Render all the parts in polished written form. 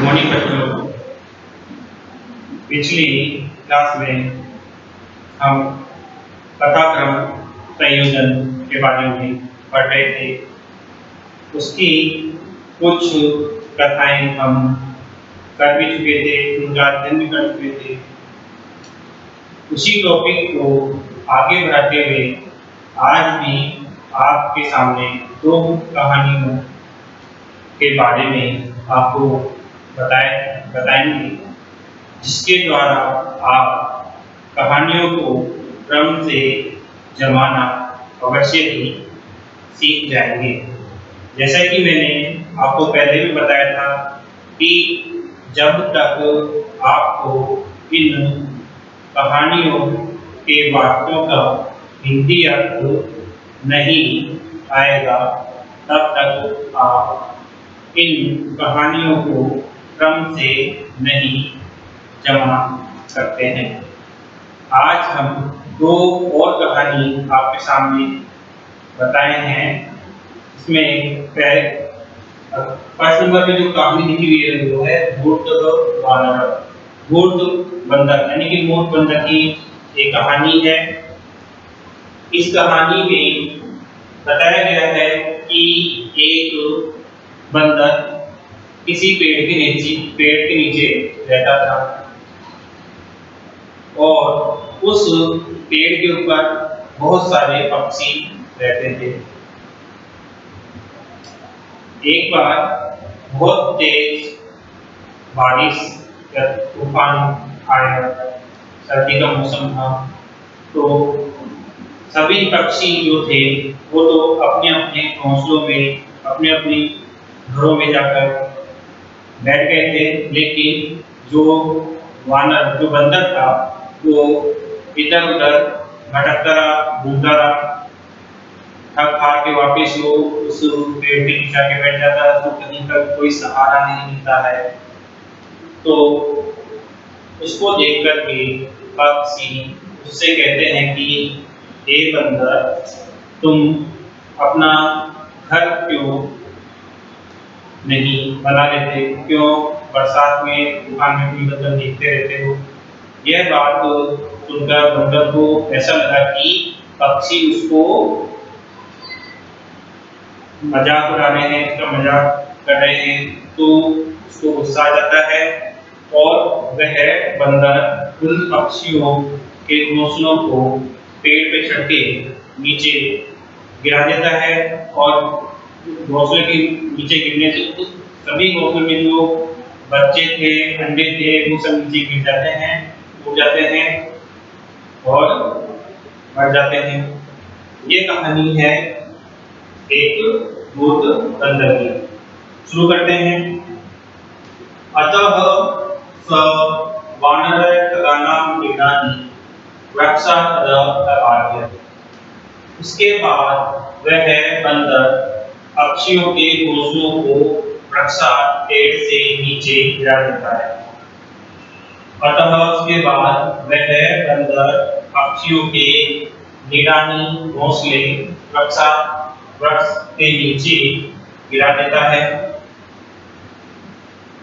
Morning बच्चों। पिछली class में हम कथाक्रम संयोजन के बारे में पढ़ रहे थे। उसकी कुछ कथाएं हम कर भी चुके थे, उनका अध्ययन भी कर चुके थे। उसी टॉपिक को आगे बढ़ाते हुए आज भी आपके सामने दो कहानियों के बारे में आपको बताएंगे, जिसके द्वारा आप कहानियों को क्रम से जमाना अवश्य ही सीख जाएंगे। जैसा कि मैंने आपको पहले भी बताया था कि जब तक आपको इन कहानियों के वाक्यों का हिंदी अर्थ नहीं आएगा, तब तक आप इन कहानियों को क्रम से नहीं जमा सकते हैं। आज हम दो और कहानी आपके सामने बताए हैं। इसमें फर्स्ट नंबर पे जो कहानी लिखी हुई है वो है धूर्त वानर, धूर्त बंदर, यानी कि मूर्ख बंदर की एक कहानी है। इस कहानी में बताया गया है कि एक बंदर किसी पेड़ के नीचे रहता था और उस पेड़ के ऊपर बहुत सारे पक्षी रहते थे। एक बार बहुत तेज बारिश या तूफान आया, सर्दी का मौसम था, तो सभी पक्षी जो थे वो तो अपने अपने घोंसलों में, अपने अपने घरों में जाकर बैठ गए थे। लेकिन जो वानर, जो बंदर था, वो इधर उधर भटकता रहा, घूमता रहा। थक हार के वापिस वो उस पेड़ के नीचे आके बैठ जाता है। उसको कहीं का कोई सहारा नहीं मिलता है। तो उसको देख कर के पक्षी उससे कहते हैं कि हे बंदर, तुम अपना घर क्यों नहीं बना लेते, क्यों बरसात में, तूफान में भी मतलब देखते रहते हो। यह बात सुनकर बंदर को ऐसा लगा कि पक्षी उसको मजाक उड़ा रहे हैं, उसका मजाक कर रहे हैं, तो उसको गुस्सा आ जाता है और वह बंदर उन पक्षियों के घोंसलों को पेड़ पे चढ़ के नीचे गिरा देता है और घोंसले के नीचे गिरने से सभी घोंसले में जो बच्चे थे, अंडे थे, वो सब नीचे गिर जाते हैं, टूट जाते हैं और मर जाते हैं। ये कहानी है एक मूर्ख बंदर की। शुरू करते हैं। अतः स वानरः मृगानि वृक्षादपाद्य। उसके बाद वह बंदर पक्षियों के घोंसलों को वृक्षाद, पेड़ से नीचे गिरा देता है। अतः उसके बाद वह बंदर पक्षियों के निडानी घोंसले वृक्ष के नीचे गिरा देता है।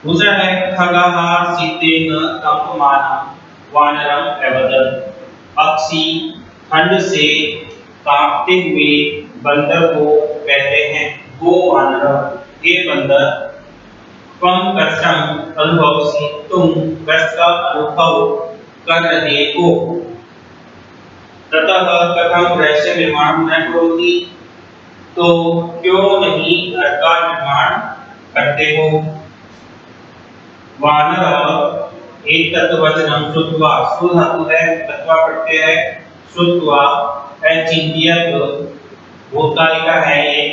दूसरा है खगः शीतेन कंपमानः वानरम् अवदत्। पक्षी ठंड से कांपते हुए बंदर को कहते हैं, वो वानर, हे बंदर, त्वं कष्टम् अनुभवसि, तुम कष्ट का अनुभव कर रहे हो। ततः कथं गृहस्य निर्माणं न करोति, तो क्यों नहीं घर का निर्माण करते हो। वानर एक तत्ववचनम श्रुत्वा, श्रु धातु है, तत्वा प्रत्यय है, श्रुत्वा अचिंत्यत, भूतकाल का है, ये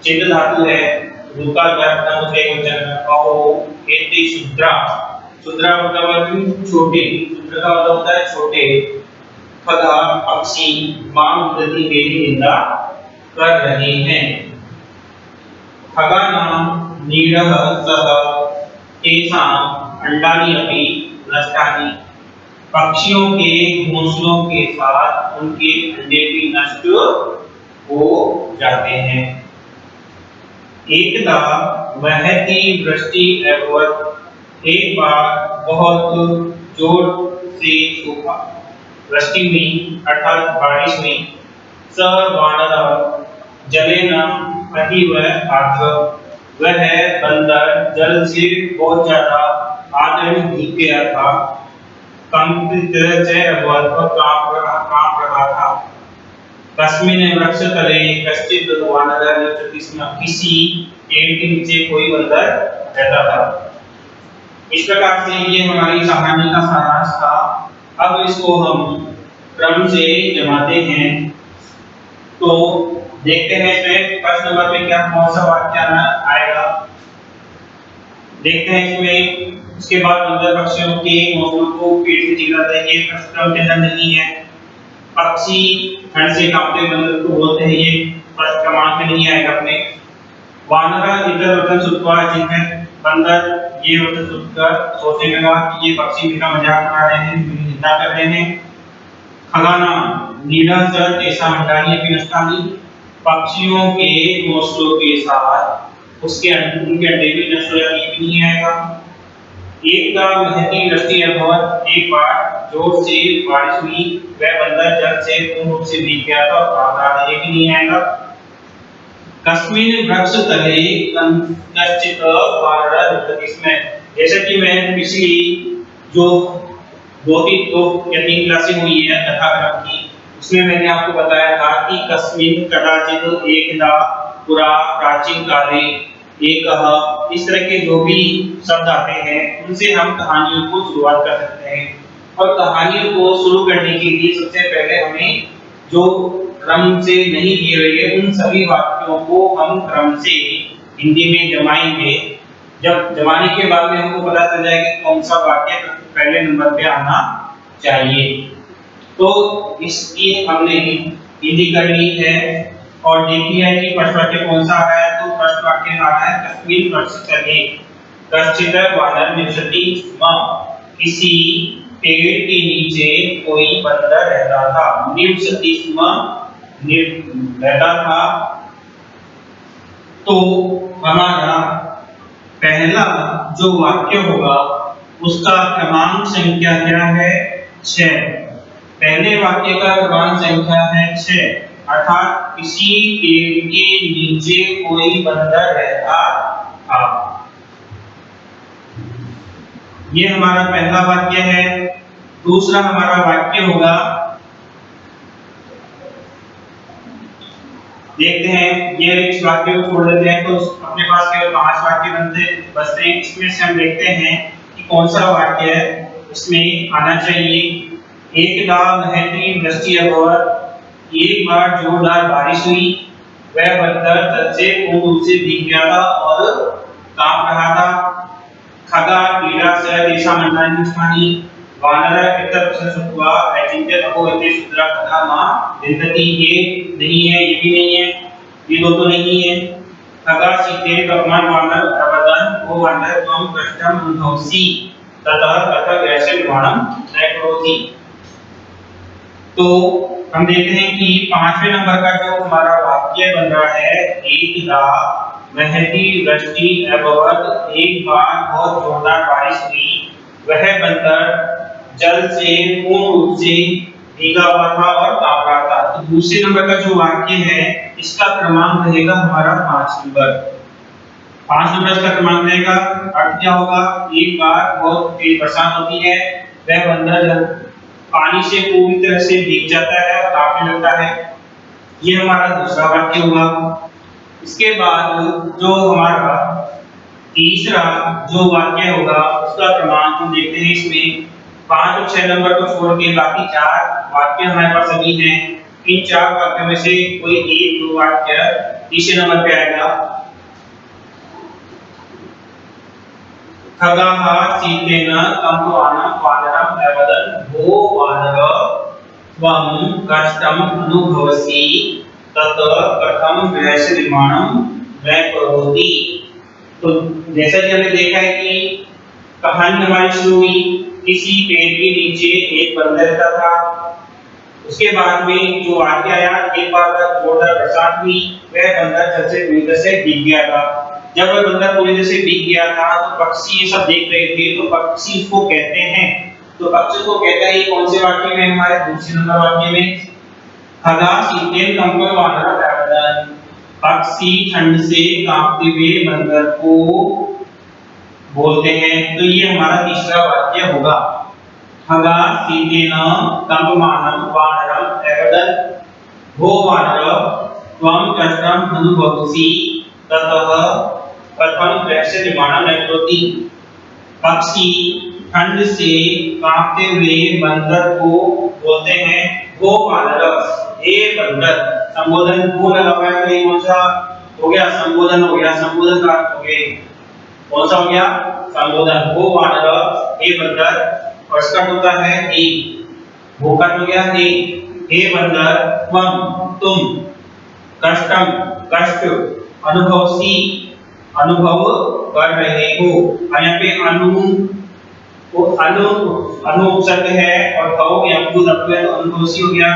चिन्ह धातु है, भूतकाल का अर्थ है वचन कहो एति शुद्रा, शुद्रा मतलब छोटे, शुद्र का मतलब होता है छोटे। खगा पक्षी मां गति मेरी निंदा कर रहे हैं। खगा नाम नीडः सह तेषां अंडानि अपि नष्टानि। पक्षियों के घोंसलों के साथ उनके अंडे भी नष्ट हो जाते हैं। एकदा महती वृष्टि अभवत्। एक बार बहुत जोर से सूखा वृष्टि हुई अर्थात बारिश हुई। स वानरः जलेन अतीव आर्द्र। वह बंदर जल से बहुत ज्यादा आर्द्र में भीग गया था। कंपित अभवत् वह कांप रहा था। तस्मिन् वृक्षतले कश्चित् वानरः निवसति स्म। किसी पेड़ के नीचे कोई बंदर रहता था। इस प्रकार से ये हमारी कहानी का सारांश था। अब इसको हम क्रम से जमाते हैं। तो देखते हैं इसमें प्रश्न नंबर पे क्या कौन सा वाक्य आएगा। देखते हैं इसमें। इसके बाद बंदर पक्षियों के घोंसलों को पेड़ से चिल्लाता है। ये क्रम के अंदर नहीं है। पक्षी ठंड से कांपते बंदर को बोलते हैं, ये फर्स्ट क्रमांक में नहीं आएगा अपने। वानर इधर वतन सुतवा जिनमें बंदर ये वतन सुतकर सोचने लगा कि ये पक्षी मेरा मजाक उड़ा रहे हैं, मेरी निंदा कर रहे हैं। खगाना नीला सर ऐसा मंडारी विनष्टानी पक्षियों के घोंसलों के साथ उसके उनके अंडे भी नष्ट हो जाने भी नहीं आएगा। एकदा महती वृष्टि अभवत्। एक बार जोर से बारिश हुई। वह बंदर जल से पूर्ण रूप से भीग गया था और ये भी नहीं आएगा। कस्मिन् वृक्षतले कश्चित् वानरः निवसति स्म। जैसा कि मैं पिछली जो 2 या 3 क्लासें हुई है कथाक्रम की, उसमें मैंने आपको बताया था कि कस्मिन् कदाचित् एकदा पुरा प्राचीन काले एकः, इस तरह के जो भी शब्द आते हैं उनसे हम कहानियों को शुरुआत कर सकते हैं। और कहानियों को शुरू करने के लिए सबसे पहले हमें जो क्रम से नहीं दिए हुए उन सभी वाक्यों को हम क्रम से हिंदी में जमाएंगे। जब जमाने के बाद में हमको पता चल जाएगा कि कौन सा वाक्य पहले नंबर पे आना चाहिए। तो इसकी हमने हिंदी कर ली है और देखी है कि फर्स्ट वाक्य कौन सा है। तो फर्स्ट वाक्य आ रहा है कस्मिन् वृक्षतले कश्चित् वानरः निवसति स्म। किसी पेड़ के नीचे कोई बंदर रहता था। निवसति स्म रहता था। तो हमारा पहला जो वाक्य होगा उसका क्रमांक संख्या क्या है? 6। पहले वाक्य का क्रमांक संख्या है 6, अर्थात किसी पेड़ के नीचे कोई बंदर रहता था। ये हमारा पहला वाक्य है। दूसरा हमारा वाक्य होगा, देखते हैं ये इस वाक्य को छोड़ देते हैं तो अपने पास केवल 5 वाक्य बचते हैं। इसमें से हम देखते हैं कि कौन सा वाक्य इसमें आना चाहिए। एकदा महती वृष्टि अभवत्। एक बार जोरदार बारिश हुई। वह बंदर जल से पूर्ण रूप से भीग गया था और कांप रहा था। खगा कीड़ा स दिशा मंडलानि वानर इतर सुत्वा अचिंत्य अहो इति सुद्रा कथा मां विन्दति। ये नहीं है, ये भी नहीं है, ये दो तो नहीं है। खगा सीते कमान वानर प्रवदन वो वानर त्वं कष्टम अनुभवसि ततः कथक ऐसे निर्माणम न करोति। तो हम देखते हैं कि 5वें नंबर का जो हमारा वाक्य बन रहा है, एकदा महती वृष्टि अभवत्। एक बार बहुत जोरदार बारिश हुई। वह बंदर जल से पूर्ण रूप से भीगा हुआ था और कांप रहा था। तो दूसरे नंबर का जो वाक्य है इसका क्रमांक रहेगा हमारा 5 नंबर। 5 नंबर इसका क्रमांक रहेगा। अर्थ क्या होगा? एक बार बहुत तेज बरसात होती है। वह बंदर जल पानी से पूरी तरह से भीग जाता है और कांपने लगता है। ये हमारा दूसरा वाक्य हुआ। इसके बाद जो हमारा तीसरा जो वाक्य होगा उसका क्रमांक हम देखते हैं। इसमें 5 और 6 नंबर को छोड़ के बाकी 4 वाक्य हमारे पास अभी हैं। इन 4 वाक्यों में से कोई एक दो वाक्य तीसरे नंबर पे आएगा। खगाः सीतेन कंपवानं वानरं प्रवदन् भो वानर त्वं कष्टम् अनुभवसि ततः कथं गृहस्य निर्माणं न करोति। तो जैसा कि हमने देखा है कि कहानी हमारी शुरू हुई, किसी पेड़ के नीचे एक बंदर रहता था। उसके बाद में जो वाक्य आया, एक बार जोरदार बरसात हुई, वह बंदर जल से पूरी तरह से भीग गया था। जब वह बंदर पूरी तरह से भीग गया था तो पक्षी ये सब देख रहे थे, तो पक्षी इसको कहते हैं, तो पक्षी को कहता है, कौन से वाक्य में, हमारे दूसरे नंबर वाक्य में, हगा शीतल कंबल वानर पैदल, पक्षी ठंड से कांपते हुए बंदर को बोलते हैं। तो ये हमारा तीसरा वाक्य होगा, हगा शीतेन कंपमानं वानरं पैदल, भो वानर त्वं कष्टम् अनुभवसि ततः कथं क्लेशस्य निर्माणं न करोति। पक्षी ठंड से कांपते हुए बंदर को बोलते हैं, वो वानर, हे बंदर, संबोधन को लगा हुआ है, तो ये कौन सा हो गया, संबोधन हो गया, संबोधन का अर्थ हो गया, कौन सा हो गया, संबोधन। वो वानर, हे बंदर, और इसका होता है हे, वो का हो गया हे बंदर, तुम कष्टम कष्ट, अनुभवसी अनुभव कर रहे हो। और यहाँ पे अनु उपसर्ग है और भव यहाँ पे धातु है, तो अनुभवसी हो गया।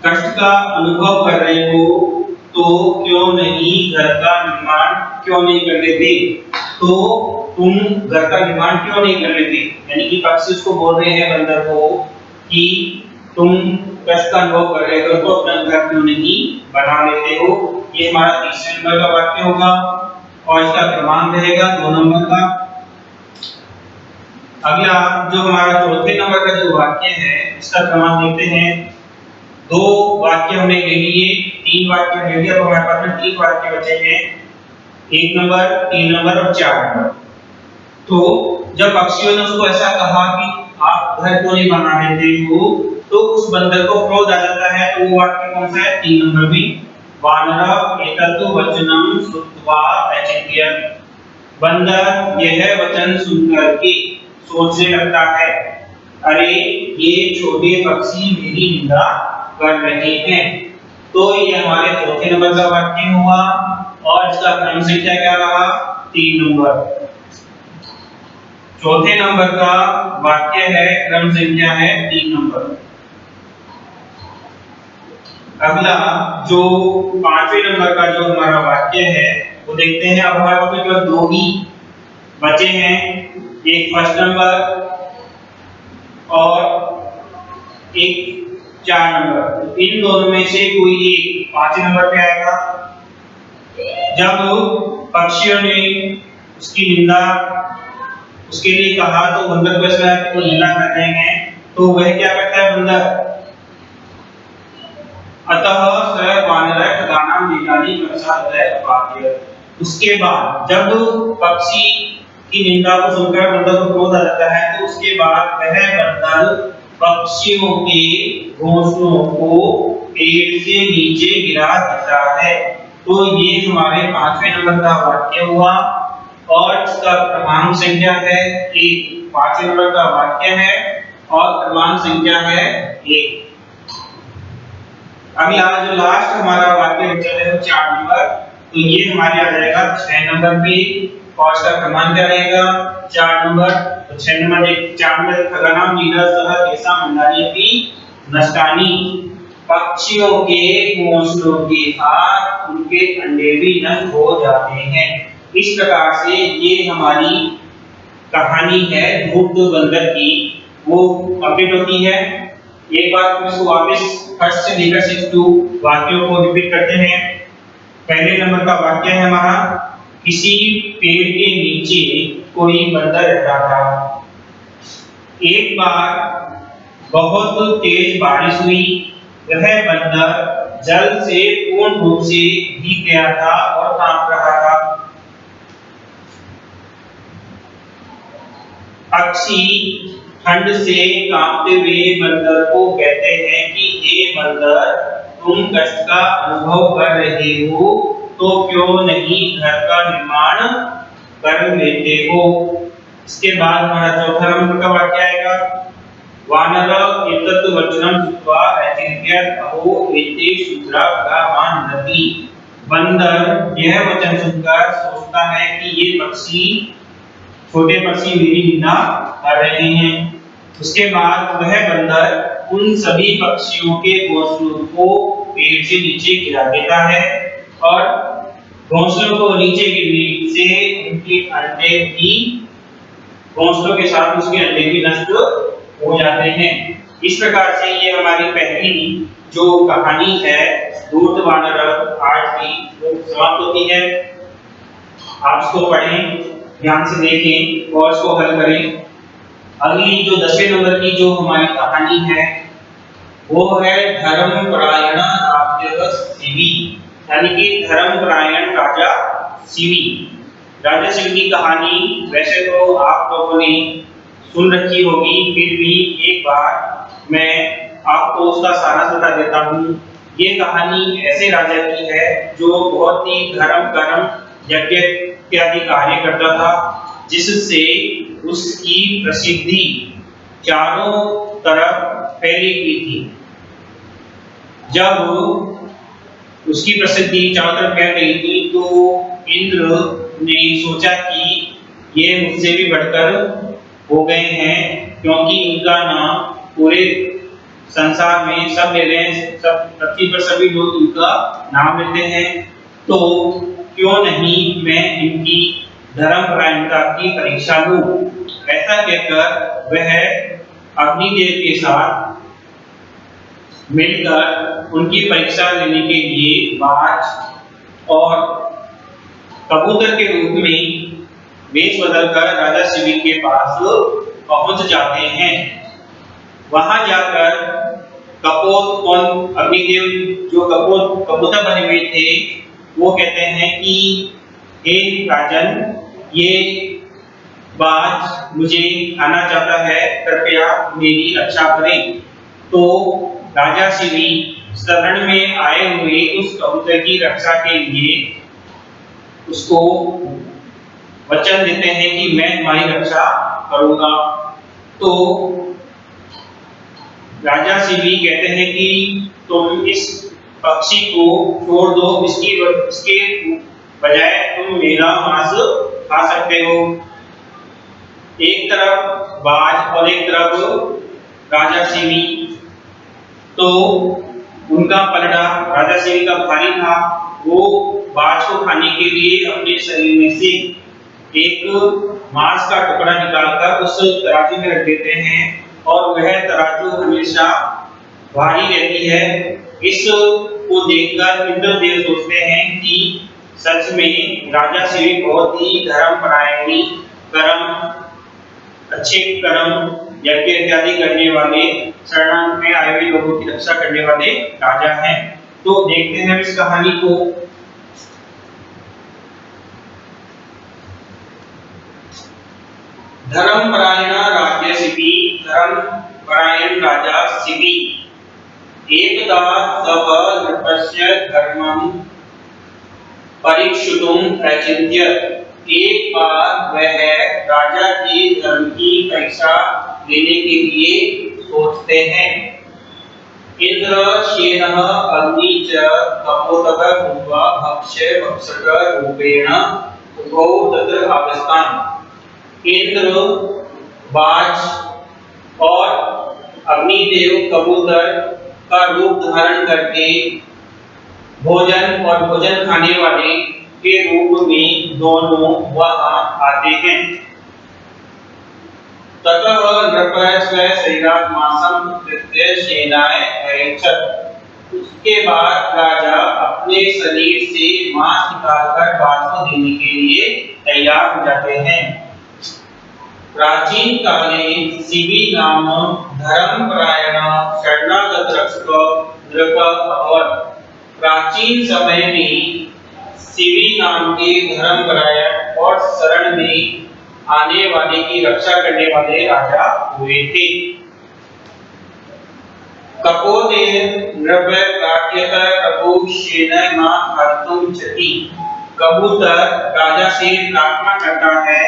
कष्ट का अनुभव कर रहे हो तो क्यों नहीं घर का निर्माण क्यों नहीं कर लेते, तो तुम घर का निर्माण क्यों नहीं कर लेते, यानी कि पक्षी उसको बोल रहे हैं बंदर को कि तुम कष्ट का अनुभव कर रहे हो तो अपना घर क्यों नहीं बना लेते हो। ये हमारा तीसरे नंबर का वाक्य होगा और इसका क्रमांक रहेगा 2 नंबर का। अगला जो हमारा चौथे नंबर का जो वाक्य है, इसका क्रमांक देखते हैं। 2 वाक्य हमने ले लिए, 3 वाक्य ले लिए, अब हमारे पास में 3 वाक्य बचे हैं, 1 नंबर, 3 नंबर और 4 नंबर। तो जब पक्षियों ने उसको ऐसा कहा कि आप घर क्यों नहीं बना लेते हो, तो उस बंदर को क्रोध आ जाता है। तो वो वाक्य कौन सा है, 3 नंबर में, वानर एतत् वचनम श्रुत्वा अचिंत्यत, बंदर यह वचन सुनकर के सोचने लगता है, अरे ये छोटे पक्षी मेरी निंदा कर रहे हैं। तो ये हमारे चौथे नंबर का वाक्य हुआ और इसका क्रम संख्या क्या रहा, 3 नंबर। चौथे नंबर का वाक्य है, क्रम संख्या है 3 नंबर। अगला जो 5वें नंबर का जो हमारा वाक्य है वो देखते हैं। अब हमारे पास केवल 2 ही बचे हैं, एक फर्स्ट नंबर और एक 4 नंबर। इन दोनों में से कोई एक 5वें नंबर पे आएगा। जब पक्षियों ने उसकी निंदा उसके लिए कहा तो बंदर को ऐसा है कि निंदा कर रहे हैं, तो वह क्या करता है बंदर, अतः स वानर खगानाम नीलानि प्रसादय वाक्य। उसके बाद जब पक्षी की निंदा को सुनकर बंदर को क्रोध आ जाता है, तो उसके बाद वह बंदर पक्षियों के घोंसलों को पेड़ से नीचे गिरा देता है। तो ये हमारे 5वें नंबर का वाक्य हुआ और इसका क्रमांक संख्या है 1। 5वें नंबर का वाक्य है और क्रमांक संख्या है 1। अगला जो लास्ट हमारा वाक्य बचा है 4 नंबर, तो ये हमारे आ जाएगा 6 नंबर पे और इसका क्रमांक क्या रहेगा, 4 नंबर। तो 6 नंबर एक 4 नंबर खगनाम नीला सह केसा मंडाली नष्टानी, पक्षियों के घोंसलों के साथ उनके अंडे भी नष्ट हो जाते हैं। इस प्रकार से ये हमारी कहानी है धूर्त बंदर की, वो कंप्लीट होती है। एक बार इसको वापस फर्स्ट से लेकर 6 वाक्यों को रिपीट करते हैं। पहले नंबर का वाक्य है हमारा, किसी पेड़ के नीचे कोई बंदर रहता था। एक बार बहुत तेज बारिश हुई, वह बंदर जल से पूर्ण रूप से भीग गया था और कांप रहा था। पक्षी ठंड से कांपते हुए बंदर को कहते हैं कि हे बंदर, तुम कष्ट का अनुभव कर रहे हो तो क्यों नहीं घर का निर्माण कर लेते हो। इसके बाद हमारा चौथा नंबर का वाक्य आएगा, वानर एतत् वचनं श्रुत्वा अचिंत्यत अहो एते शूद्रा भगवान नदी, बंदर यह वचन सुनकर सोचता है कि ये पक्षी छोटे पक्षी मेरी निंदा कर रहे हैं। उसके बाद वह बंदर उन सभी पक्षियों के घोंसलों को पेड़ से नीचे गिरा देता है और घोंसलों को नीचे गिरने से उनके अंडे भी घोंसलों के साथ उसके अंडे भी नष्ट हो जाते हैं। इस प्रकार से ये हमारी पहली जो कहानी है धूर्त वानर आज की वो समाप्त होती है। आप इसको पढ़ें, ध्यान से देखें और इसको हल करें। अगली जो 10वें नंबर की जो हमारी कहानी है वो है धर्मपरायण राज्य शिवी, यानी कि धर्मपरायण राजा शिवी। राजा शिव की कहानी वैसे तो आप लोगों ने सुन रखी होगी, फिर भी एक बार मैं आपको उसका सारांश बता देता हूँ। ये कहानी ऐसे राजा की है जो बहुत ही धर्म कर्म यज्ञ इत्यादि कार्य करता था, जिससे उसकी प्रसिद्धि चारों तरफ फैली हुई थी। जब उसकी प्रसिद्धि चारों तरफ फैल गई थी तो इंद्र ने सोचा कि ये मुझसे भी बढ़कर हो गए हैं, क्योंकि इनका नाम पूरे संसार में सब ले रहे हैं, सब पृथ्वी पर सभी लोग इनका नाम लेते हैं, तो क्यों नहीं मैं इनकी धर्मपरायणता की परीक्षा लूं। ऐसा कहकर वह अग्निदेव के साथ मिलकर उनकी परीक्षा लेने के लिए बाज और कबूतर के रूप में वेश बदलकर राजा शिव के पास पहुंच जाते हैं। वहां जाकर कपोत और अग्निदेव जो कबूतर बने हुए थे वो कहते हैं कि हे राजन, ये बाज मुझे खाना चाहता है, कृपया मेरी रक्षा करें। तो राजा शिवी शरण में आए हुए उस कबूतर की रक्षा के लिए उसको वचन देते हैं कि मैं तुम्हारी रक्षा करूंगा। तो राजा शिवी कहते हैं कि तुम इस पक्षी को छोड़ दो, इसके बजाय तुम मेरा मांस खा सकते हो। एक तरफ बाज और एक तरफ राजा शिवी, तो उनका पलड़ा राजा शिवी का भारी था। वो बाज को खाने के लिए अपने शरीर में से एक मांस का टुकड़ा निकालकर उस तराजू में रख देते हैं और वह तराजू हमेशा भारी रहती है। इसको देखकर इंद्रदेव सोचते हैं कि सच में राजा शिव बहुत ही धर्मपरायणी, अच्छे कर्म यज्ञ इत्यादि करने वाले, शरण में आए हुए लोगों की रक्षा करने वाले राजा हैं। तो देखते हैं इस कहानी को। धर्मपरायण राज्य शिवी, धर्मपरायण राजा शिवी। एकदा सः नृपस्य धर्मं परीक्षितुम् अचिन्त्य। एक बार वह राजा के धर्म की परीक्षा लेने के लिए सोचते हैं। इंद्र शेनः अग्नि च कपोतः भूत्वा भक्ष्य भक्षक रूपेण उभौ तत्र आगतान्। इंद्र, बाज और अग्निदेव कबूतर का रूप धारण करके भोजन और भोजन खाने वाले के रूप में दोनों वहां आते हैं। ततः नृपः स्वशरीरात् मांसं उत्कृत्य सेनाय अयच्छत्। उसके बाद राजा अपने शरीर से मांस निकालकर बाज को देने के लिए तैयार हो जाते हैं। प्राचीन काले शिवी नाम धर्मपरायण शरणागत रक्षक नृप अभवत्। प्राचीन समय में शिवी नाम के धर्मपरायण और शरण में आने वाले की रक्षा करने वाले राजा हुए थे। कपोते नृप प्रार्थयत प्रभु शेन मा हर्तुं चति। कबूतर राजा से प्रार्थना करता है,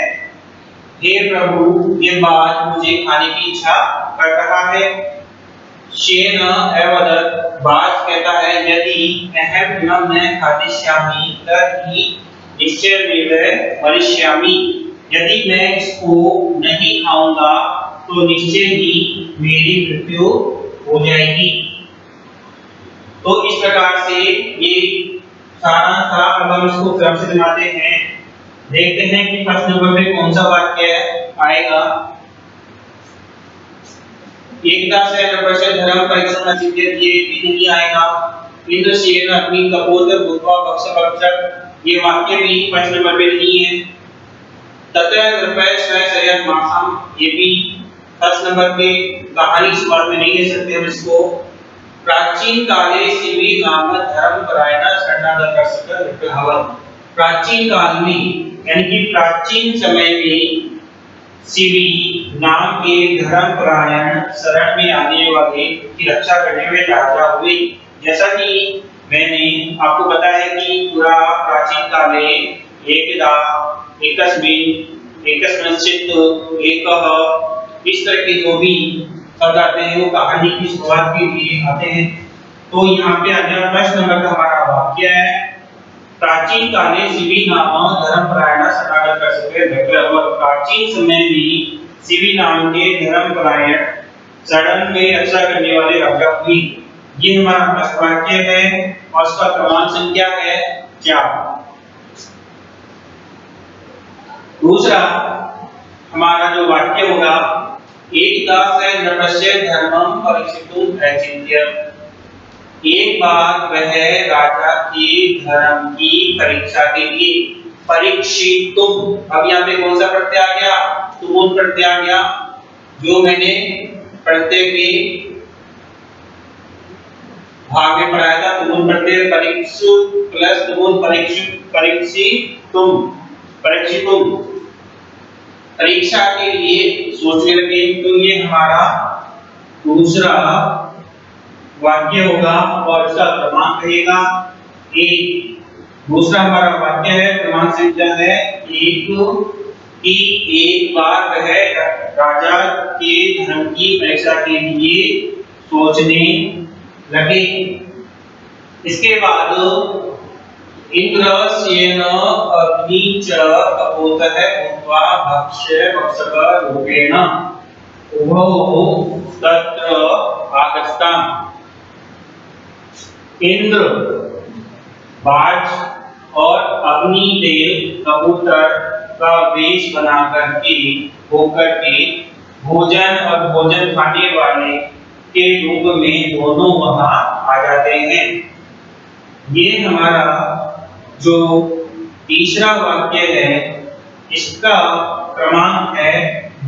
हे प्रभु, ये बाज मुझे खाने की इच्छा कर रहा है। शेन अवदत्, बाज कहता है, यदि अहं न खादिष्यामि तर्हि निश्चयमेव मरिष्यामि। यदि मैं इसको नहीं खाऊंगा तो निश्चय ही मेरी मृत्यु हो जाएगी। तो इस प्रकार से ये सारा था। अब हम इसको क्रम से बनाते हैं, देखते हैं कि फर्स्ट नंबर पे कौन सा वाक्य आएगा। एकदा से नंबर से धर्म परीक्षण नचिकेत ये भी नहीं आएगा। इंद्र सेन अग्नि कपोत भूत्वा पक्ष पक्षक ये वाक्य भी फर्स्ट नंबर पे नहीं है। ततः नृपय स्वयं मासम ये भी फर्स्ट नंबर पे कहानी शुरुआत में नहीं ले सकते हम इसको। प्राचीन काले शिवी नाम धर्म परायण शरणागत कर हवन। प्राचीन काल में यानी कि प्राचीन समय में शिवी नाम के धर्म परायण शरण में आने वाले की रक्षा करने में राजा हुए। जैसा कि मैंने आपको बताया कि पूरा प्राचीन काले एकदा एकस्मिन् एकस्मिंश्चित् एकः इस तरह के जो भी शब्द आते हैं वो कहानी की शुरुआत के लिए आते हैं। तो यहाँ पे आ गया फर्स्ट नंबर का हमारा वाक्य है प्राचीन काले शिवी नाम धर्म परायण शरणागत कर सके। और प्राचीन समय में शिवी नाम के धर्म परायण शरण में रक्षा करने वाले राजा हुई। ये हमारा फर्स्ट वाक्य है और उसका क्रमांक संख्या है 4। दूसरा हमारा जो वाक्य होगा एकदा स नृपस्य धर्मं परीक्षितुम् अचिन्त्य। एक बार वह राजा के धर्म की परीक्षा के लिए परीक्षितुम्, अब यहाँ पे कौन सा प्रत्यय आ गया? तुम प्रत्यय आ गया। जो मैंने प्रत्यय के भाग में पढ़ाया था तुम प्रत्यय परीक्षु प्लस तुम परीक्षितुम् परीक्षा के लिए सोचने लगे। तो ये हमारा दूसरा वाक्य होगा और इसका क्रमांक रहेगा 1। दूसरा हमारा वाक्य है क्रमांक संख्या है 1 कि एक बार वह राजा के धर्म की परीक्षा के लिए सोचने लगे। इसके बाद इंद्र सेन अग्नि च कपोतः भूत्वा भक्ष्य भक्षक रूपेण उभौ तत्र आगस्ता। इंद्र बाज और अग्निदेव कबूतर का वेश बना करके होकर के भोजन और भोजन खाने वाले के रूप में दोनों वहां आ जाते हैं। ये हमारा जो तीसरा वाक्य है इसका क्रमांक है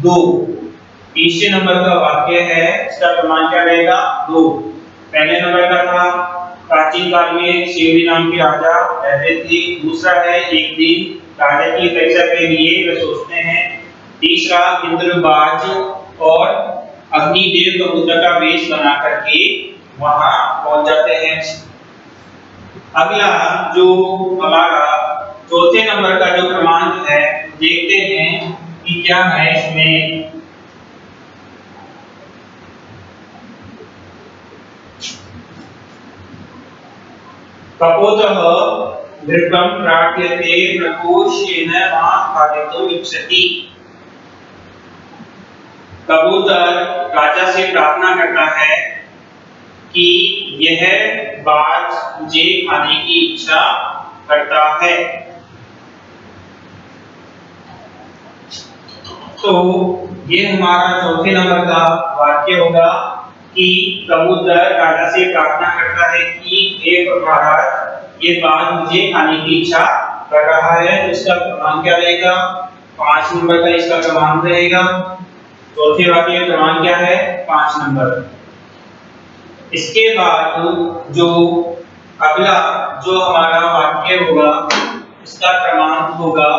2। तीसरे नंबर का वाक्य है इसका क्रमांक क्या रहेगा? 2। पहले नंबर का था प्राचीन काल में शिवी नाम के राजा रहते थे। दूसरा है एक दिन राजा की परीक्षा के लिए वे सोचते हैं। तीसरा इंद्रबाज और अग्निदेव कबूतर का वेश बना करके वहां पहुंच जाते हैं। अगला जो हमारा चौथे नंबर का जो क्रमांक है देखते हैं कि क्या है इसमें। कपोतः नृपं प्रार्थयते प्रकोष्ठेन मा खादितुम् इच्छति। कबूतर राजा से प्रार्थना करता है कि यह बाज मुझे खाने की इच्छा करता है। तो ये हमारा चौथे नंबर का वाक्य होगा कि कबूतर राजा से प्रार्थना करता है कि हे महाराज ये बाज मुझे खाने की इच्छा कर रहा है। तो इसका क्रमांक क्या रहेगा? 5 नंबर का इसका क्रमांक रहेगा। चौथे वाक्य का क्रमांक क्या है? 5 नंबर। इसके बाद जो अगला जो हमारा वाक्य होगा इसका क्रमांक होगा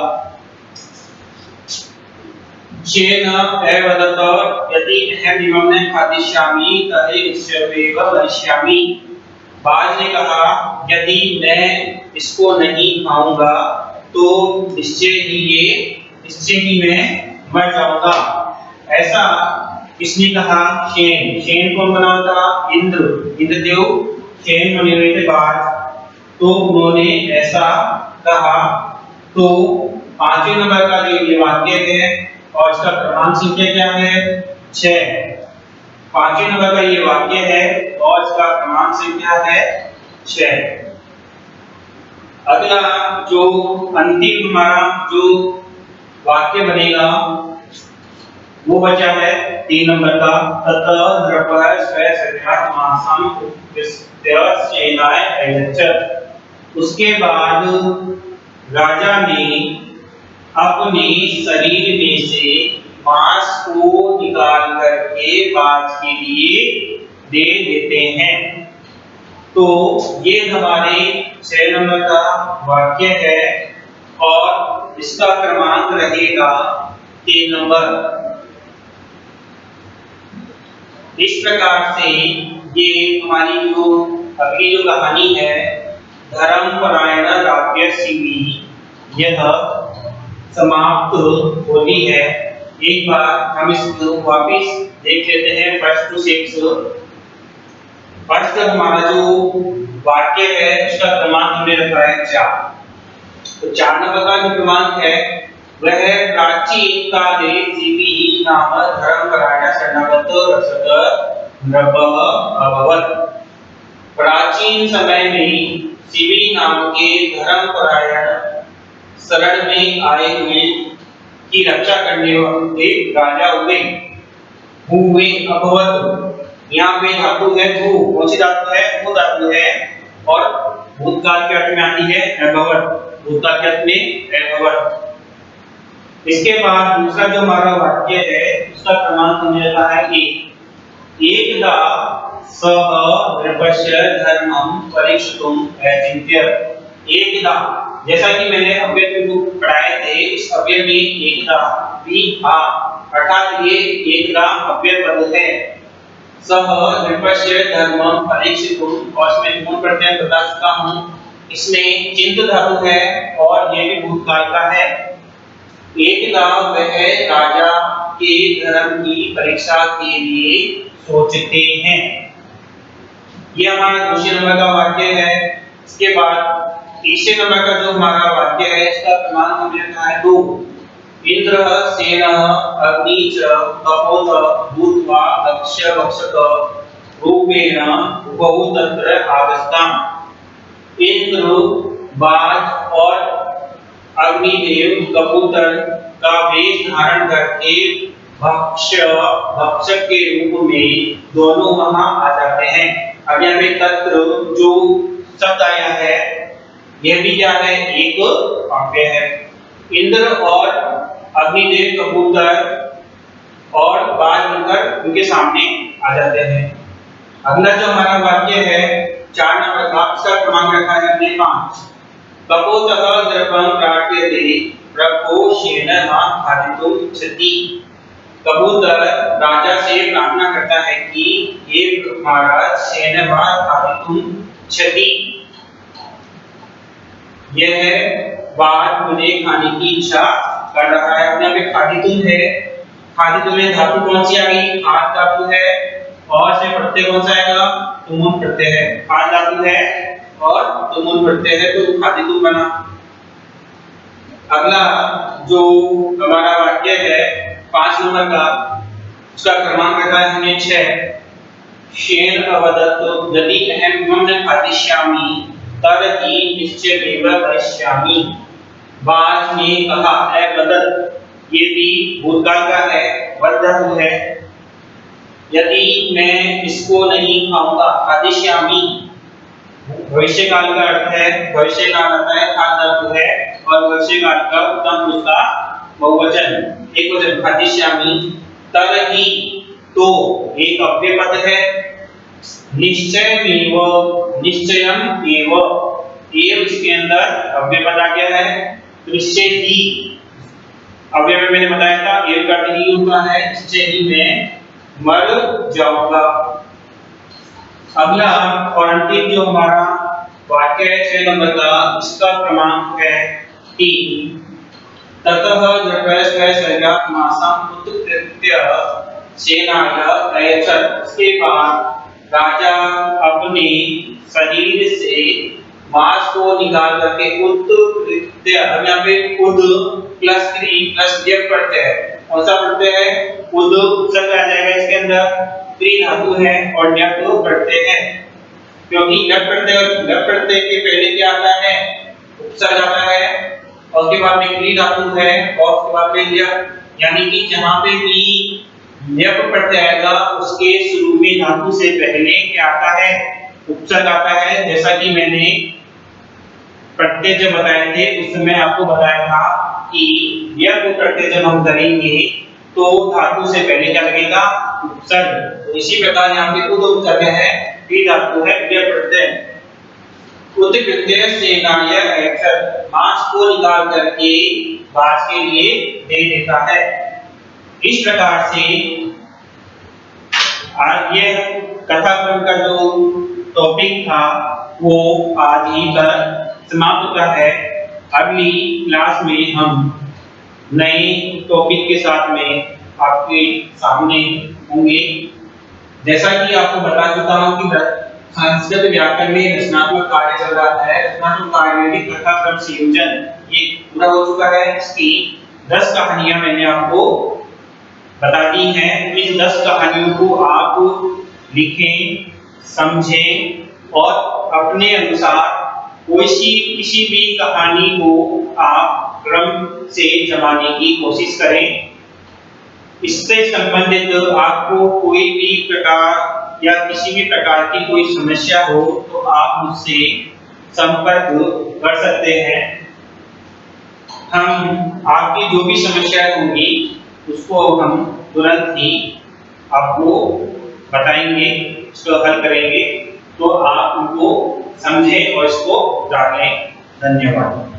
चेन एवदत यदि अहम इमं न खादिष्यामि तर्हि निश्चयेन वदिष्यामि। बाज ने कहा यदि मैं इसको नहीं खाऊंगा तो निश्चय ही मैं मर जाऊंगा। ऐसा किसने कहा? शेन। शेन कौन बना था? इंद्रदेव शेन बने हुए थे बाज, तो उन्होंने ऐसा कहा। तो 5वें नंबर का जो ये वाक्य है और इसका क्रमांक संख्या क्या है? 6। 5वें नंबर का ये वाक्य है और इसका क्रमांक संख्या है 6। अगला जो अंतिम हमारा जो वाक्य बनेगा वो बचा है 3 नंबर का, ततः नृपः स्वसर्यात्मासं उपविश्य सेनाय अयच्छत्। उसके बाद राजा ने अपने शरीर में से मांस को निकाल करके बाज के लिए दे देते हैं। तो ये हमारे 6 नंबर का वाक्य है और इसका क्रमांक रहेगा 3 नंबर। इस प्रकार से ये हमारी जो अगली जो कहानी है धर्मपरायण राक्षसी यह समाप्त होती है। एक बार हम इसको वापिस देख लेते हैं फर्स्ट टू 6। फर्स्ट हमारा जो वाक्य है उसका क्रमांक हमने रखा है 4। तो 4 नंबर का जो क्रमांक है वह प्राचीन काले शिवी नाम धर्मपरायण शरणागत रसद नृपः अभवत्। प्राचीन समय में शिवी नाम के धर्मपरायण शरण में आए हुए की रक्षा करने वाले राजा हुए अभवत्। यहाँ पे धातु है भू, कौन सी धातु है? भू धातु है और भूतकाल के अर्थ में आती है अभवत्, भूतकाल के अर्थ में अभवत्। इसके बाद दूसरा जो हमारा वाक्य है उसका क्रमांक हमने रखा है 1। एकदा सः नृपस्य धर्मं परीक्षितुम् अचिन्त्य। एकदा, जैसा कि मैंने अव्यय को पढ़ाए थे, इस अव्यय में एकदा भी आ अर्थात ये एकदा अव्यय पद है। सह नृपस्य धर्मं परीक्षितुम्, और इसमें गुण प्रत्यय बता चुका हूं। इसमें चिंत धातु है और ये भी भूतकाल का है। एकदा वह राजा के धर्म की परीक्षा के लिए सोचते हैं। यह हमारा दूसरे नंबर का वाक्य है। इसके बाद तीसरे नंबर का जो हमारा वाक्य है इसका क्रमांक हमने रखा है 2। इंद्र सेनः अग्नि च कपोत भूत्वा दक्ष भक्षक रूपेण बहु तत्र आगस्ताम्। इंद्र बाज और अग्निदेव कबूतर का वेश धारण करके भक्षक के रूप में दोनों वहां आ जाते हैं। अब यहाँ पे तत्र जो शब्द आया है यह भी क्या है? एक वाक्य है। इंद्र और अग्निदेव कबूतर और बाज बनकर उनके सामने आ जाते हैं। अगला जो हमारा वाक्य है 4 नंबर का, इसका क्रमांक रखा है हमने 5। कपोतः नृपं प्रार्थयते प्रकोष्ठेन मां खादितुम् इच्छति। कबूतर राजा से प्रार्थना करता है कि हे महाराज शेन मां खादितुम् इच्छति। यह बात मुझे खाने की इच्छा कर रहा है। यहाँ पे खादितुम् है, खादितुम् में धातु कौन सी आ गई? खाद धातु है और इसमें प्रत्यय कौन सा आएगा? तुमुन प्रत्यय है। खाद धातु है और तुमुन प्रत्यय है तो खादितुम् बना। अगला जो हमारा वाक्य है 5 नंबर का, उसका क्रमांक रखा है हमने 6। शेन अवदत् यदि अहं इमं न खादिष्यामि तर्हि निश्चयेन करिष्यामि। बाज ने कहा, अवदत् ये भी भूतकाल का है, वदत् है। यदि मैं इसको नहीं खाऊंगा, खादिष्यामि भविष्य काल का अर्थ है, भविष्य काल आता है, खाद धातु है और भविष्य काल का उत्तम पुरुष का बहुवचन एकवचन खादिष्यामि। तर्हि तो एक अव्यय पद है। निश्चयमेव निश्चयम एव, एव इसके अंदर अव्यय पद आ गया है। निश्चय ही अव्यय में मैंने बताया था एव का अर्थ ही होता है निश्चय ही मैं मर जाऊंगा। अगला और अंतिम जो हमारा वाक्य है 6 नंबर का, इसका क्रमांक है 3। ततः नृपः स्वसर्यात्मासं उत्कृत्य सेनाय अयच्छत्। उसके बाद राजा अपने शरीर से मांस को निकाल करके उत्कृत्य, अब यहाँ पे उद प्लस 3 प्लस दिया प्रत्यय कौन सा प्रत्यय है? उद उपसर्ग आ जाएगा इसके अंदर, त्रि धातु है और ण्यप प्रत्यय है, क्योंकि ण्यप प्रत्यय और लप प्रत्यय के पहले क्या आता है? उपसर्ग आता है और उसके बाद में त्रि धातु है और उसके बाद में ल्यप, यानी कि जहां पे भी ल्यप प्रत्यय आएगा उसके शुरू में धातु से पहले क्या आता है? उपसर्ग आता है। जैसा कि मैंने प्रत्यय जब बताए थे उस समय आपको बताया था कि ल्यप प्रत्यय जब हम करेंगे तो धातु से पहले क्या लगेगा? उपसर्ग। तो इसी प्रकार यहाँ पे उद उपसर्ग है, त्रि धातु है ल्यप प्रत्यय। उद प्रत्यय से नारियल अक्षर मांस को निकाल करके बाज के लिए दे देता है। इस प्रकार से आज ये कथाक्रम का जो टॉपिक था वो आज ही पर समाप्त होता है। अगली क्लास में हम नए टॉपिक के साथ में आपके सामने होंगे। जैसा कि आपको बता चुका हूं कि संस्कृत व्याकरण में रचनात्मक कार्य चल रहा है। रचनात्मक कार्य में भी कथाक्रम संयोजन ये पूरा हो चुका है। इसकी 10 कहानियां मैंने आपको बता दी हैं। इन 10 कहानियों को आप लिखें, समझें और अपने अनुसार किसी भी कहानी को आप क्रम से जमाने की कोशिश करें। इससे संबंधित आपको कोई भी प्रकार या किसी भी प्रकार की कोई समस्या हो तो आप मुझसे संपर्क कर सकते हैं। हम आपकी जो भी समस्या होगी उसको हम तुरंत ही आपको बताएंगे, इसको हल करेंगे, तो आप उनको समझें और इसको जानें। धन्यवाद।